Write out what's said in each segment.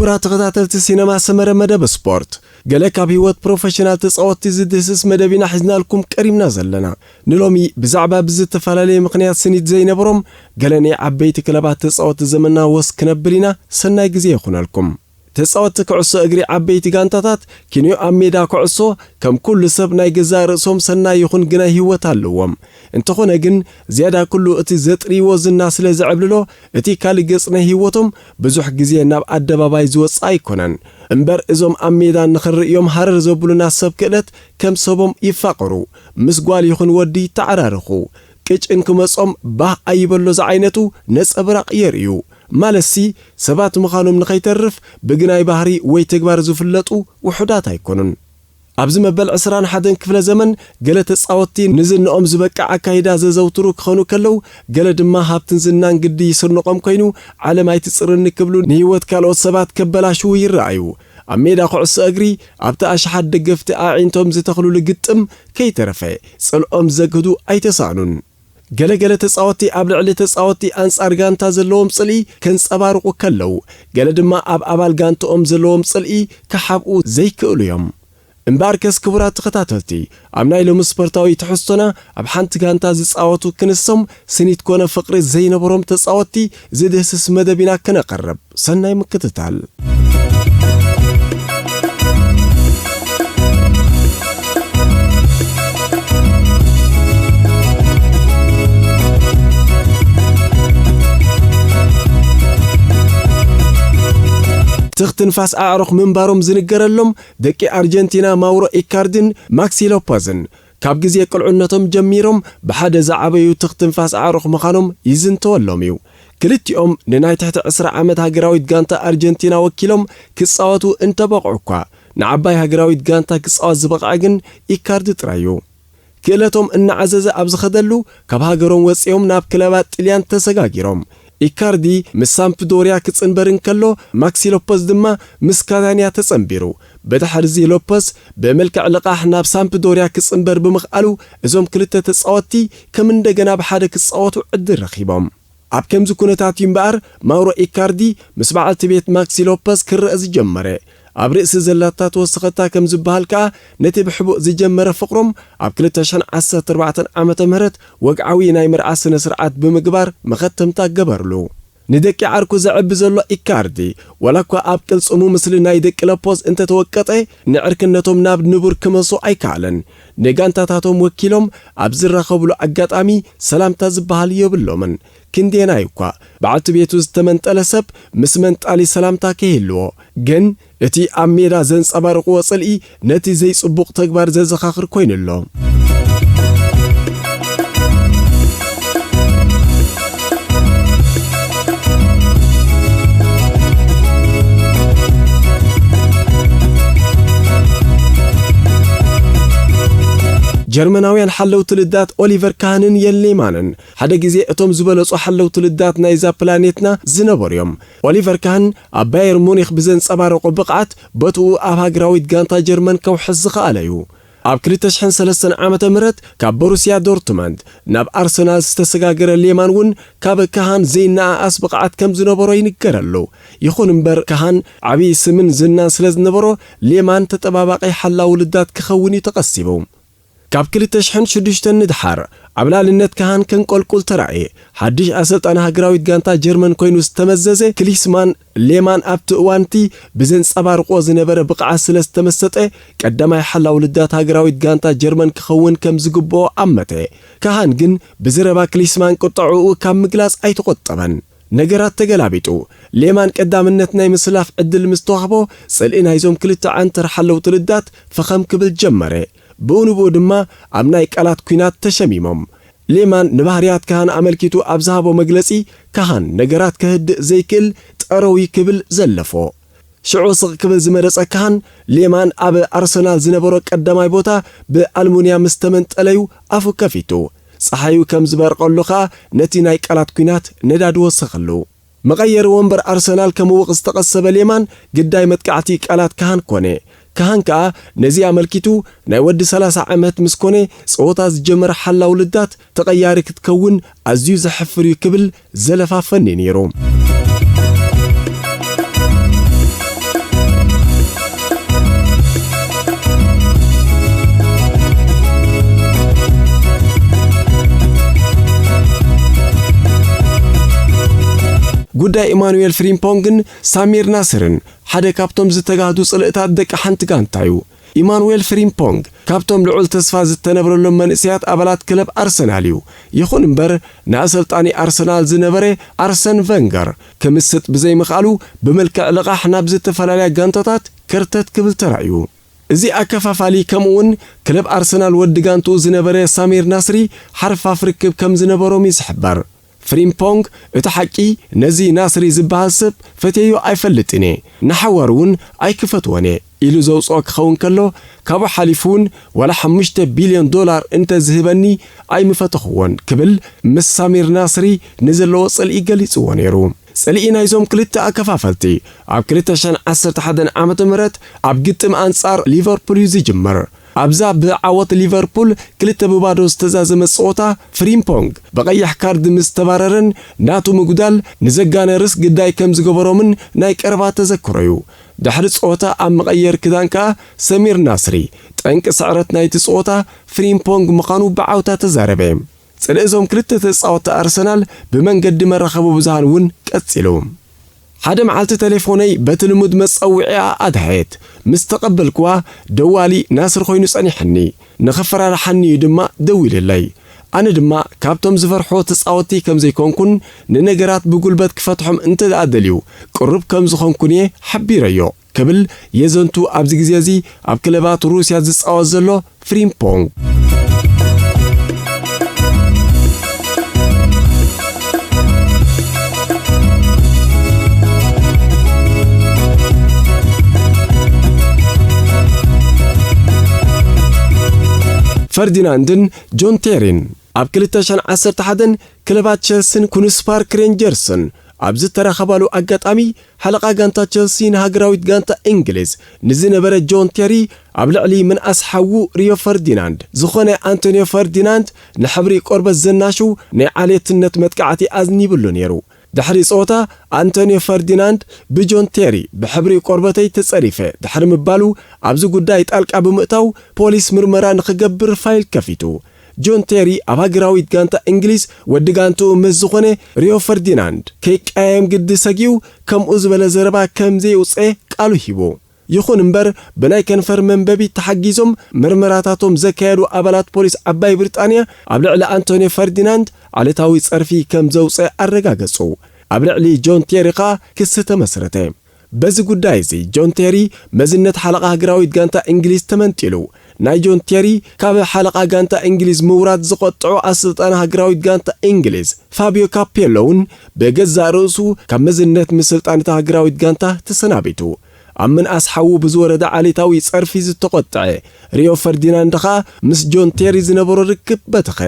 كبرات تغطات السينما سمر مدى بسبورت قالك بهوت بروفيشنال تصوت زدسس مدبينا حزنا لكم كريمنا زلنا نلومي بزعبة بزت فلالي مقنيات سنيد زي نبرم قالني عبيت كلابات تصوت زمنا وسكنبلينا سناي جزي يخونا لكم تصوت كعصو اجري عبيت غانتاتات كينيو اميدا كعصو كم كل سب ناي جزار سوم سناي يخون جنا هيوت اللوم انت خونا جن زيادة كله اتي زتري وزنا سلا زعبللو اتي كالي قصنا هيوتهم بزوح جزي ناب عدباباي زوص ايكونن امبر ازوم اميدا نخر يوم حرر زبلنا سب كلت كم سبم يفقروا مسقوال يخون ودي تعرارخو كيش انكم اصم باه ايبلو زعينتو نس ابراق يريو مالسي سبات مخانم نخيترف بقناي بحري وي تكبار زفلطو وحدات ايكونن ابز مبل عسران حدن كفل زمن قال تصاوتي نزل نقوم زبقع اكايدا زوترو كخونو كلو قال دما هابتن زنان قدي يسر نقوم كينو على ما يتصرن كبلو نيوت كالوت سبات كبلاشو يرأيو أميدا قعص أجري أبتا أشحد دقفت أعينتهم زتخلو لقطم كي ترفع صلقهم زقدو أي تصانون قال تصاوتي قبل علي تصاوتي أنصار غانتا زلوم صلي كنس أبارقو كلو قال دما أبال غانتهم زلوم صلي كحبقو زي كأوليهم امباركس كبرات تخطاتلتي امناي لو مسبرتاوي تحسنا اب حنت غانتا زصاوتو كنسم سنيت كونه فقري زي نبروم تصاوتي زدهسس مدبينا كنقرب سناي مكتتال تختنفاس أعرق من باروم زنقرلهم دكي أرجنتينا ماورو إيكاردين ماكسي لوبازن كاب جزي يقلعنتهم جميرهم بحدا زعبيو تختنفاس أعرق مخانهم يزنتولهم كلتيهم نناي تحت عسر عامد هاقراويت غانتا أرجنتينا وكيلهم كساواتو انتبقعوكا نعباي هاقراويت غانتا كساوات زبقعاقن إيكارد ترايو كيلتهم إن عزازة أبز خدلو كاب هاقرون وسيهم ناب كلابات إليان تساقاقيرهم إيكاردي مسامبدوريا كتصنبرن كلو ماكسي لوباز دما مسكادانيا تصنبيرو بدحرزي لوباز بملكع لقاح ناب سامبدوريا كتصنبر بمخالو ازوم كلتا تصاوتي كمن دغنا بحاده كتصاوتو عد رخيبهم اب كمزو كونتات يمبار ماورو إيكاردي مسبعلت بيت ماكسي لوباز كرأز جمره أبرئس زلاتات وسختا كم زبالكا نتي بحبو زجمره فقرم اب كلتاشن 14 عامه مهرت وقعوي ناي مرعى سنه سرعات بمغبار مختمتا جبرلو ندكي عركو زعب زلو إيكاردي ولكو اب قلصمو مثل ناي دك لبوز انت توقطي نعركنتهم ناب نبر كمسو ايكالن نغانتاتاتهم وكيلهم ابزرخبلو اغاطامي سلامتا زبال يبلومن كندينا يقا بعت بيتو زتمنطلسب مسمنطالي سلامتا كيلو جن اتي اميدا زنص ابارقو وصلي نتي زي صبوق تغبار ززخاخر كوينلو جرمناويان حلو تلدات أوليفر كاهنن يلي مانن حدا جزي اتوم زبلصو حلو تلدات نايزا بلانيتنا زنبوريوم أوليفر كاهن باير مونيخ بزن صبارقو بقعت بطو اب هاغراويت غانتا جرمن كوحز خاليو اب كلتشحن 3 عامه مرت كاب بروسيا دورتموند ناب ارسنال استسغاغر ليمان ون كاب كاهن زينا اسبقعت كم زنبورو ينكرلو يخون امبر كاهن عبي سمن زنان سلازنبورو ليمان تطبابقي حلاو لدات كخوني تقسيبو كاب كلتشحن شدشتن ندحر عبلالنت كهان كنقلقل ترعي حدش أسلطان هاقراويت غانتا جرمن كوينو استمززي كليسمان ليمان ابتوانتي بزن صبارقو زنبر بقعة سلس تمسطي قدما يحلاو لدات هاقراويت غانتا جرمن كخون كم زقبو عمتي كهان جن بزربا كليسمان قطعو كام مقلاس اي تقطبن نجرات تقلابيتو ليمان قدامنت ناي مسلاف عدل مستوحبو صلئنا يزوم كلتا عنتر حلو تلدات فخم كبل جمري بونو دما امناي قالات كينات تشميمم ليمان نبهريات كهان املكيتو ابزابو مغلصي كهان نجرات كهد زيكل طروي كبل زلفو شعوص كبل زمرص كهان ليمان اب ارسنال زنبرو قدماي بوتا بالمونيا مستمنطليو افو كفيتو صحايو كم زبرقلوخا نتي ناي قالات كينات نداد وسخلو مغير ومبر ارسنال كموق استقسب ليمان قداي متقعتي قالات كهان كوني كهان كا نزي ملكيتو ناي ود 30 عامت مسكوني صوتا زجمر حلاو لدات تقياري كتكون ازيو زحفري كبل زلفا فني نيرو ጉዳይ ኢማኑኤል ፍሪምፖንግን ሳሚር ናስርን ሓደ ካብቶም ዝተጋህዱ ጽልእታት ደቂ ሓንቲ ጋንታ እዩ። ኢማኑኤል ፍሪምፖንግ ካብቶም ልዑል ተስፋ ዝተነብረሎም መንእስያት ኣባላት ክለብ ኣርሰናል እዩ። ይኹን እምበር ንኣሰልጣኒ ኣርሰናል ዝነበረ ኣርሰን ቨንገር ክምስጥ ብዘይምኽኣሉ ብመልክዕ ልቓሕ ናብ ዝተፈላለያ ጋንታታት ከርተት ክብል ተራእዩ። እዚ ኣከፋፋሊ ከምኡውን ክለብ ኣርሰናል ወዲ ጋንቱ ዝነበረ ሳሚር ናስሪ ሓርፋፍ ርክብ ከም ዝነበሮም ይዝሕበር። ፍሪምፖንግ እቲ ሓቂ ነዚ ናስሪ ዝበሃል ሰብ ፈትየዮ ኣይፈልጥን ንሓዋር እውን ኣይክፈትዎን ኢሉ ዘውፅኦ ክኸውን ከሎ ካብኡ ሓሊፉን ወላ 5 ቢልዮን ዶላር እንተዝህበኒ ኣይምፈትኽዎን ክብል ምስ ሳሚር ናስሪ ንዘለዎ ጽልኢ ገሊጽዎ ነይሩ። ጽልኢ ናይዞም ክልተ ኣከፋፈልቲ ኣብ 2011 ዓመተ ምህረት ኣብ ግጥም ኣንጻር ሊቨርፑል ዝጅመር። ኣብዛ ብዓወት ሊቨርፑል 2-0 ዝተዛዘመ ጸወታ ፍሪምፖንግ በቀይሕ ካርድ ምስ ተባረረን ናቱ ምጉዳል ንዘጋነርስ ግዳይ ከም ዝገበሮምን ናይ ቀረባ ተዘክሮዩ። ድሕሪ ጸወታ ኣብ መቀየር ክዳን ከዓ ሰሚር ናስሪ ጠንቂ ስዕረት ናይቲ ጸወታ ፍሪምፖንግ ምዃኑ ብዓውታ ተዛረበ። ጽልእዞም ክልተ ተጻወተ ኣርሰናል ብመንገዲ መራኸቡ ብዙሃን እውን ቀጺሉ። ሓደ መዓልቲ ቴሌፎነይ በትልሙድ መጸውዒያ ኣድሃየት ምስ ተቐበልክዋ ደዋሊ ናስር ኮይኑ ጸኒሕኒ ንኽፈራርሓኒ ድማ ደው ኢልለይ። ኣነ ድማ ካብቶም ዝፈርሖ ተጻወቲ ከም ዘይኮንኩን ንነገራት ብጉልበት ክፈትሖም እንተደልዩ ቅርብ ከም ዝኾንኩን ሓቢረዮ ክብል የዘንቱ ኣብዚ ግዜ እዚ ኣብ ክለባት ሩስያ ዝጻወት ዘሎ ፍሪምፖንግ ፈርዲናንድን ጆን ቴሪን ኣብ 2011 ክለባት ቸልሲን ኩንስ ፓርክ ሬንጀርስን ኣብ ዝተረኸባሉ ኣጋጣሚ ሓለቓ ጋንታ ቸልሲ ንሃገራዊት ጋንታ እንግሊዝ ንዝነበረ ጆን ቴሪ ኣብ ልዕሊ ምንኣስ ሓዉ ሪዮ ፈርዲናንድ ዝኾነ አንቶኒዮ ፈርዲናንድ ንሕብሪ ቆርበት ዘናሹ ናይ ዓሌትነት መጥቃዕቲ ኣዝኒብሉ ነይሩ። ድሕሪ ጸወታ አንቶኒዮ ፈርዲናንድ ብጆን ቴሪ ብሕብሪ ቆርበተይ ተጸሪፈ ድሕሪ ምባሉ ኣብዚ ጉዳይ ጣልቃ ብምእታው ፖሊስ ምርመራ ንኽገብር ፋይል ከፊቱ። ጆን ቴሪ ኣብ ሃገራዊት ጋንታ እንግሊዝ ወዲ ጋንቱ ምስ ዝኾነ ሪዮ ፈርዲናንድ ከይቀያየም ግዲ ሰጊው ከምኡ ዝበለ ዘረባ ከምዘይውፅአ ቃሉ ሂቡ። ይኹን እምበር ብናይ ከንፈር መንበቢ ተሓጊዞም ምርመራታቶም ዘካየዱ ኣባላት ፖሊስ ዓባይ ብሪጣንያ ኣብ ልዕሊ አንቶኒዮ ፈርዲናንድ ዓለታዊ ጸርፊ ከም ዘውፅአ ኣረጋገጹ። ኣብ ልዕሊ ጆን ቴሪ ኸ ክስ ተመስረተ። በዚ ጉዳይ እዚ ጆን ቴሪ መዝነት ሓለቓ ሃገራዊት ጋንታ እንግሊዝ ተመንጢሉ። ናይ ጆን ቴሪ ካብ ሓለቓ ጋንታ እንግሊዝ ምውራድ ዝቆጥዑ ኣሰልጣኒ ሃገራዊት ጋንታ እንግሊዝ ፋቢዮ ካፔሎውን በገዛእ ርእሱ ካብ መዝነት ምስልጣን ሃገራዊት ጋንታ ተሰናቢቱ። ኣብ ምንኣስ ሓዉ ብዝወረደ ዓሌታዊ ጸርፊ ዝተቆጥዐ ሪዮ ፈርዲናንድ ኸ ምስ ጆን ቴሪ ዝነበሮ ርክብ በተኸ።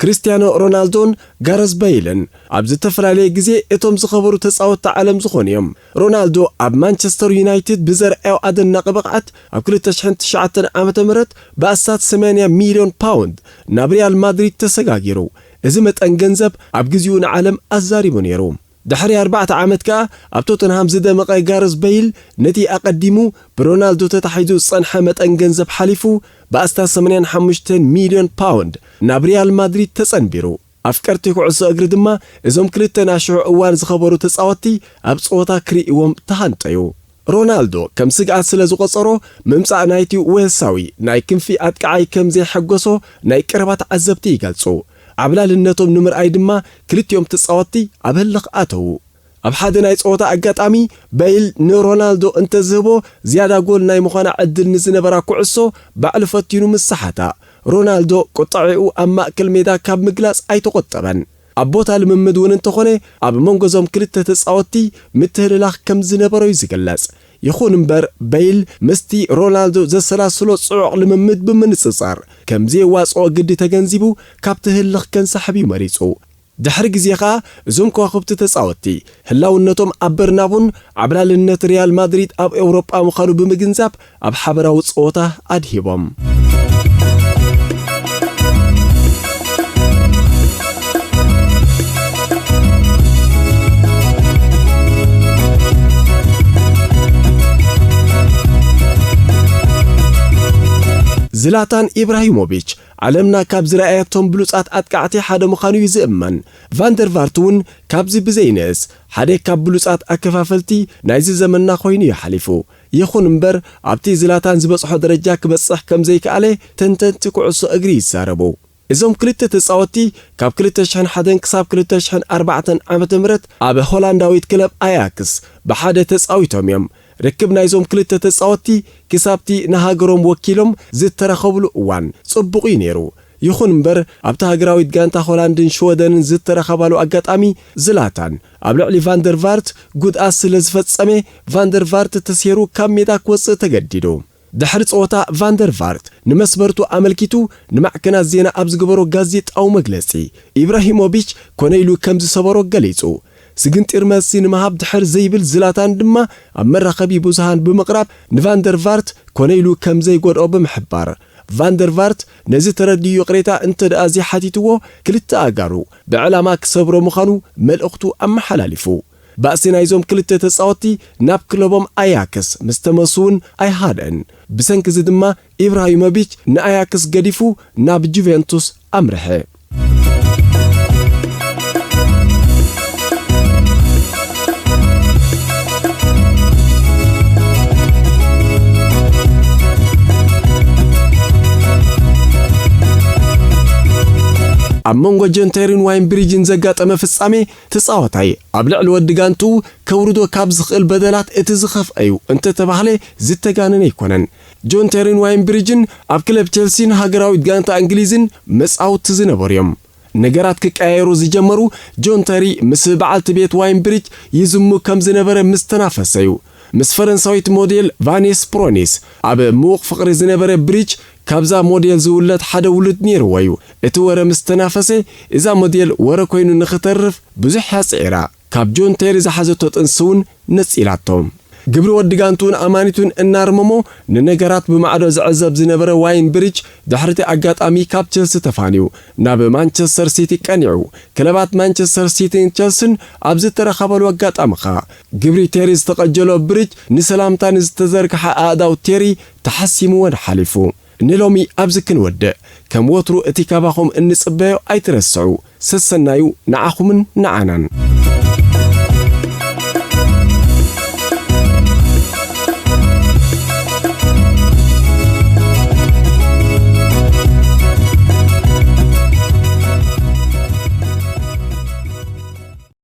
ክርስቲያኖ ሮናልዶን ጋረዝ በይልን ኣብ ዝተፈላለየ ግዜ እቶም ዝኸበሩ ተጻወትቲ ዓለም ዝኾኑ እዮም። ሮናልዶ ኣብ ማንቸስተር ዩናይትድ ብዘርአዮ ኣደናቂ ብቕዓት ኣብ 2009 ዓመተ ምህረት በኣሳት 80 ሚልዮን ፓውንድ ናብ ሪያል ማድሪድ ተሰጋጊሩ። እዚ መጠን ገንዘብ ኣብ ግዚኡ ንዓለም ኣዛሪቡ ነይሩ። ድሕሪ 4 ዓመት ከዓ ኣብ ቶተንሃም ዝደመቐ ጋረዝ በይል ነቲ ኣቐዲሙ ብሮናልዶ ተታሒዙ ዝጸንሐ መጠን ገንዘብ ሓሊፉ በኣስታት 85 ሚልዮን ፓውንድ ናብ ሪያል ማድሪድ ተጸንቢሩ። ኣፍቀርቲ ኩዕሶ እግሪ ድማ እዞም ክልተ ናሽዑ እዋን ዝኸበሩ ተጻወቲ ኣብ ጸወታ ክሪእዎም ተሃንጠዩ። ሮናልዶ ከም ስግኣት ስለ ዝቆጸሮ ምምጻእ ናይቲ ዌልሳዊ ናይ ክንፊ ኣጥቃዓይ ከም ዘይሐጎሶ ናይ ቀረባት ዓዘብቲ ይገልጹ። ዓብላልነቶም ንምርኣይ ድማ ክልቲኦም ተጻወቲ ኣብ ህልኽ ኣተዉ። ኣብ ሓደ ናይ ጸወታ ኣጋጣሚ በይል ንሮናልዶ እንተዝህቦ ዝያዳ ጎል ናይ ምዃና ዕድል ንዝነበራ ኩዕሶ ባዕሉ ፈቲኑ መሳሓታ። ሮናልዶ ቁጣዒኡ ኣብ ማእከል ሜዳ ካብ ምግላጽ ኣይተቆጠበን። ኣብ ቦታ ልምምድ እውን እንተኾነ ኣብ መንጎዞም ክልተ ተጻወቲ ምትህልላኽ ከም ዝነበሮ ይዝገለጽ። ይኹን እምበር በይል ምስቲ ሮናልዶ ዘሰላስሎ ጽዑቕ ልምምድ ብምንጽጻር ከም ዘይዋጽኦ ግዲ ተገንዚቡ ካብቲ ህልኽ ከንሰሕብ መሪጹ። ድሕሪ ግዜ ኸ እዞም ከዋኽብቲ ተጻወቲ ህላውነቶም ኣብ በርናቡን ዓብላልነት ሪያል ማድሪድ ኣብ ኤውሮጳ ምዃኑ ብምግንዛብ ኣብ ሓበራዊ ጸወታ ኣድሂቦም። ዝላታን ኢብራሂሞቪች ዓለምና ካብ ዝረኣያቶም ብሉጻት ኣጥቃዕቲ ሓደ ምዃኑ ይዝእመን። ቫንደርቫርት እውን ካብዚ ብዘይንእስ ሓደ ካብ ብሉጻት ኣከፋፈልቲ ናይዚ ዘመንና ኮይኑ ይሓሊፉ። ይኹን እምበር ኣብቲ ዝላታን ዝበጽሖ ደረጃ ክበጽሕ ከም ዘይከኣለ ተንተንቲ ኩዕሶ እግሪ ይዛረቡ። እዞም ክልተ ተጻወትቲ ካብ 2001 ክሳብ 2004 ዓመተ ምህረት ኣብ ሆላንዳዊት ክለብ ኣያክስ ብሓደ ተጻዊቶም እዮም። ርክብ ናይዞም ክልተ ተጻወትቲ ክሳብቲ ንሃገሮም ወኪሎም ዝተረኸብሉ እዋን ጽቡቕ ነይሩ። ይኹን እምበር ኣብቲ ሃገራዊት ጋንታ ሆላንድን ሽወደንን ዝተረኸባሉ ኣጋጣሚ ዝላታን ኣብ ልዕሊ ቫንደርቫርት ጉድኣት ስለ ዝፈጸመ ቫንደርቫርት ተሰይሩ ካብ ሜዳ ክወፅእ ተገዲዱ። ድሕሪ ጸወታ ቫንደርቫርት ንመስበርቱ ኣመልኪቱ ንማዕከናት ዜና ኣብ ዝገበሮ ጋዜጣዊ መግለጺ ኢብራሂሞቪች ኮነ ኢሉ ከም ዝሰበሮ ገሊጹ። ስግንጢር መልሲ ንምሃብ ድሕር ዘይብል ዝላታን ድማ ኣብ መራኸቢ ብዙሃን ብምቕራብ ንቫንደርቫርት ኮነ ኢሉ ከም ዘይጎድኦ ብምሕባር ቫንደርቫርት ነዚ ተረድዩ ቅሬታ እንተደኣ ዘይሓቲትዎ ክልተ ኣጋሩ ብዕላማ ክሰብሮ ምዃኑ መልእኽቱ ኣመሓላሊፉ። ባእሲ ናይዞም ክልተ ተጻወትቲ ናብ ክለቦም ኣያክስ ምስ ተመሱውን ኣይሃደን። ብሰንኪ እዚ ድማ ኢብራሂሞቪች ንኣያክስ ገዲፉ ናብ ጁቬንቱስ ኣምርሐ። ኣብ መንጎ ጆን ቴሪን ዋይን ብሪጅን ዘጋጠመ ፍጻሜ ተጻዋታይ ኣብ ልዕሊ ወዲ ጋንቱ ከውርዶ ካብ ዝኽእል በደላት እቲ ዝኸፍአዩ እንተተባህለ ዝተጋነነ ኣይኮነን። ጆን ቴሪን ዋይን ብሪጅን ኣብ ክለብ ቸልሲን ሃገራዊት ጋንታ እንግሊዝን መጻወቲ ዝነበሩ እዮም። ነገራት ክቀያየሩ ዝጀመሩ ጆን ቴሪ ምስ በዓልቲ ቤት ዋይን ብሪጅ ይዝሙ ከም ዝነበረ ምስተናፈሰዩ። ምስ ፈረንሳዊት ሞዴል ቫኔስ ፕሮኒስ ኣብ ምዉቕ ፍቕሪ ዝነበረ ብሪጅ ካብዛ ሞዴል ዝውለት ሓደ ውሉድ ነይርዎ እዩ። እቲ ወረ ምስተናፈሰ እዛ ሞዴል ወረ ኮይኑ ንኽተርፍ ብዙሕ ያጽዒራ ካብ ጆን ቴሪ ዝሓዘቶ ጥንስውን ነጺላቶም። ግብሪ ወዲ ጋንቱን ኣማኒቱን እናርመሞ ንነገራት ብማዕዶ ዝዕዘብ ዝነበረ ዋይን ብሪጅ ድሕርቲ ኣጋጣሚ ካብ ቸልሲ ተፋንዩ ናብ ማንቸስተር ሲቲ ቀኒዑ። ክለባት ማንቸስተር ሲቲን ቸልሲን ኣብ ዝተረኸበሉ ኣጋጣሚ ኸ ግብሪ ቴሪ ዝተቐጀሎ ብሪጅ ንሰላምታ ንዝተዘርግሐ ኣእዳው ቴሪ ተሓሲምዎን ሓሊፉ። ንሎሚ ኣብዚ ክንወድእ ከም ወትሩ እቲ ካባኹም እንጽበዮ ኣይትረስዑ። ሰሰናዩ ንዓኹምን ንዓናን።